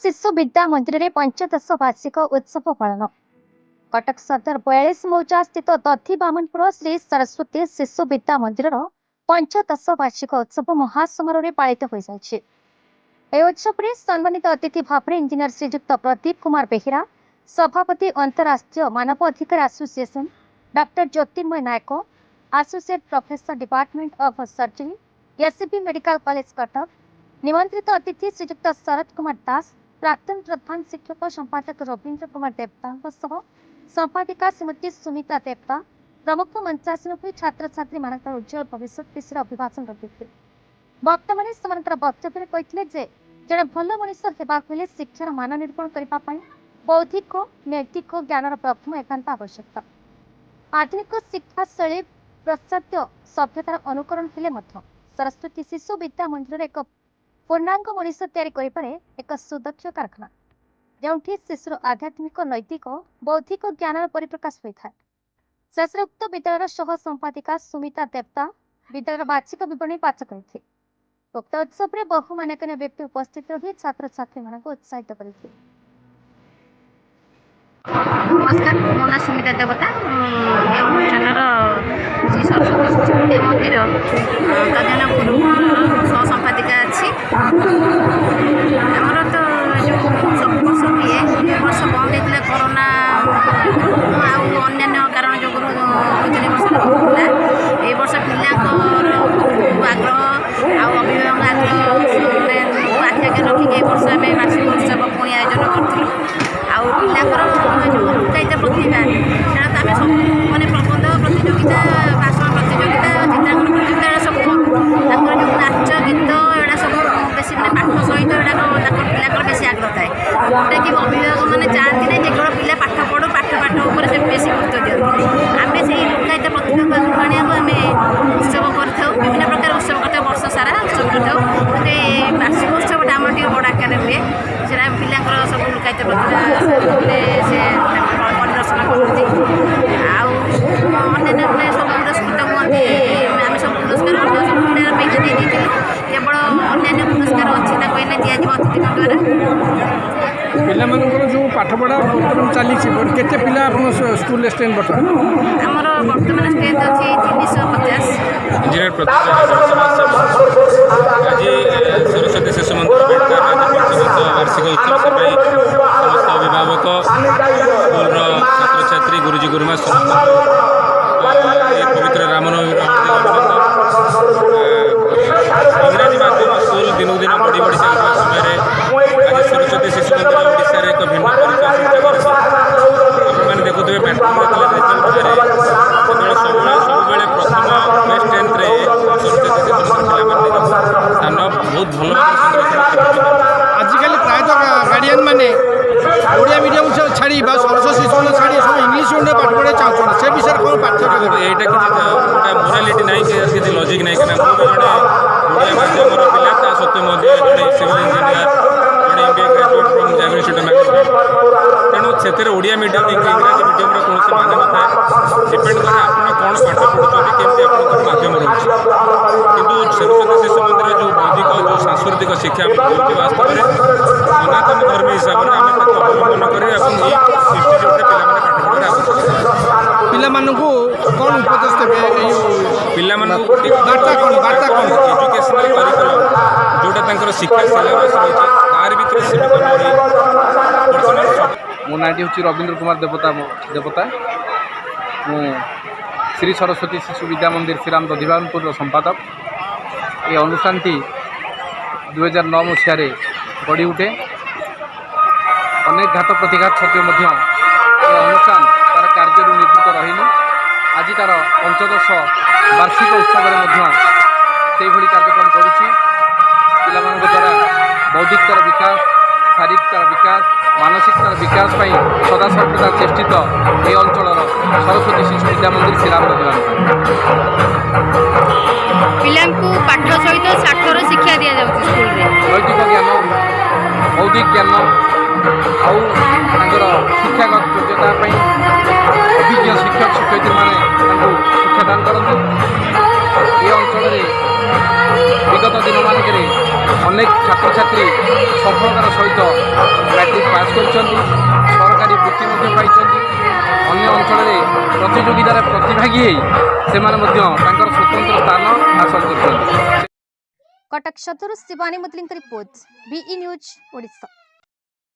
शिशु विद्या मंदिर में पंचदश वार्षिक उत्सव पालन। कटक सदर 42 मौजा स्थित दधी बामनपुर श्री सरस्वती शिशु विद्या मंदिर पंचदश वार्षिक उत्सव महासमारोह पालित हो जाए। उत्सव में सम्मानित अतिथि भाव में इंजीनियर श्रीजुक्त प्रदीप कुमार बेहेरा, सभापति अंतरराष्ट्रीय मानव अधिकार association doctor Jyotirmay Nayak, associate professor department of surgery SCB medical college Cuttack, निमंत्रित अतिथि श्रीजुक्त शरद कुमार दास, प्राक्तन प्रधान शिक्षक संपादक रवीन्द्र कुमार देवता, संपादिका श्रीमती सुमिता देवता प्रमुख मंचासन हुई छात्र छात्री मान उज्जवल भविष्य विषय अभिभाषण रखिते। वक्ता मैंने वक्तव्य कहते जड़े भल मनीष होगा शिक्षार मान निरूपण करने बौद्धिक नैतिक ज्ञान प्रथम एकांत आवश्यकता। आधुनिक शिक्षा शैली पाश्चात्य सभ्यतार अनुकरण हेले सरस्वती शिशु विद्या मंदिर एक पूर्णांग मनीष तैयारी एक सुदक्ष कारखाना जो शिशुर आध्यात्मिक नैतिक बौद्धिक ज्ञान परिप्रकाश होता है। शेष उक्त विद्यालय सह संपादिका सुमिता देवता विद्यालय वार्षिक विवरणी पाठ करते। उक्त उत्सव में बहु मान्यगण्य व्यक्ति उपस्थित रही छात्र छात्री मान उत्साहित करते। नमस्कार, मो ना सुमिता देवता। ये अनुष्ठान श्री सरस्वती शिशु विद्या मंदिर तदन पूर्व सह संपादिका अच्छी आमर तो जो सब वर्ष हुए वर्ष बंद होता कोरोना अन्य कारण जो दुई वर्ष होता ये वर्ष पिला आग्रह अभिभावक आग्रह आख्या रखिक वर्ष आम वार्षिक उत्सव पुणी आयोजन करूँ पिलाकर जो लुकायित प्रतिभा से आम सब मैंने प्रबंध प्रतियोगिता भाषण प्रतियोगिता चित्रांकन प्रतियोगिता सब करूँ जो नाच गीत एड़ा सब बेस मैंने पाठ सहित पिलाकर बेस आग्रह थाए जोटा कि अभिभावक मैंने चाहती ना जे केवल पिला पाठ पढ़ू पाठ से बेस गुरुत्व दिखती आम से लुकायित प्रतिभा आने आम उत्सव कर विभिन्न प्रकार उत्सव करते वर्ष सारा उत्सव कर वार्षिक उत्सव आम टे बड़ आकार हुए से पिलांर सब लुकायित प्रतिभा से परिदर्शन करती अन्य सब पुरस्कृत हुए आम सब पुरस्कार सब पिला पैसा दे केवल अन्य पुरस्कार अच्छी दि अतिथि द्वारा पिलाମାନଙ୍କର जो पाठपढ़ा बर्तमान चली केते पिला आपण स्कूल स्टैंड बर्तमान हमर वर्तमान स्ट्रेंथ अछि 350 इंजीनियर प्रतिभा आज सरस्वती शिशु मंदिर वार्षिक उत्सव समस्त अभिभावक स्कूल छात्र छात्री गुरुजी गुरुमा पवित्र रामनवमी इंग्राजी माध्यम स्कूल दिन दिन बढ़ी बढ़ी चलता समय आज सरस्वती शिशु मंदिर ओडिशा एक भिन्न परिचय सृष्टि कर देखुए सब प्रथम बेस्ट टेन्थ सरस्वती शिशु मंदिर स्थान बहुत भल आजिकल प्रायतः गार्डियन मैंने ओडिया मीडियम से छाड़ी सरस्वती शिशु छाड़ी सब इंग्लीश मीडियम पाठ पढ़ा चाहते से विषय कौन पार्थक्य यहाँ गोटे मोरालीटी ना कि लजिक ना कहीं जड़े ओडिया माध्यम पिला ता सत्वे जड़े सिविल इंजीनियर जड़े MBA graduate from Jamia institute management तेणु से ओडिया मीडियम इंग्राजी मीडियम कौन मान न था डिपेंड करे आप कौन पाठ पढ़ुं केमती आप माध्यम रोचे कि सरस्वती शिशु मंदिर जो बौद्धिक जो सांस्कृतिक शिक्षा वास्तव में सनातन धर्म हिसाब से आम अवलम्बन कर इंस्टीट्यूट पाठ पढ़ार आवश्यकता कौन उपदेश देवे पिला एजुकेशनल करिकुलम जोटा शिक्षा सिलेबस रही तार भर सीमित मो नाटी हूँ रवीन्द्र कुमार देवता मु श्री सरस्वती शिशु विद्या मंदिर श्रीराम दधिवानपुर संपादक। ये अनुष्ठान 2009 मसीह गढ़ी उठे अनेक घात प्रतिघात सत्वे अनुष्ठान तार कार्य निवृत्त रही आज तार पंचदश वार्षिक उत्सव में कार्यक्रम करुच्ची द्वारा बौद्धिकतार विकास शारीरिकतार विकास मानसिकतार विकास सदा सर्वदा चेष्टित ये अंचल सरस्वती शिशु विद्या मंदिर श्रीराम पिला पाठ सहित साक्षर शिक्षा दि नैतिक ज्ञान बौद्धिक ज्ञान आउ शिक्षागत योग्यता अभिज्ञ शिक्षक शिक्षयित्री मैंने शिक्षादान करते ये अंचल विगत दिन मानक अनेक छात्र छात्री सफलतार सहित କରିଛନ୍ତି ସରକାରୀ ବୃତ୍ତି ମଧ୍ୟ ପାଇଛନ୍ତି ଅନ୍ୟ ଅଞ୍ଚଳରେ ପ୍ରତିଯୋଗିତାରେ ପ୍ରତିଭାଗୀ ହେଇ ସେମାନେ ମଧ୍ୟ ତାଙ୍କର ସ୍ୱତନ୍ତ୍ର ସ୍ଥାନ ହାସଲ କରିଛନ୍ତି। କଟକ ସଦର ଶିବାନୀ ମୁଦଲିଙ୍କ ରିପୋର୍ଟ, ବିଇ ନ୍ୟୁଜ୍ ଓଡ଼ିଶା।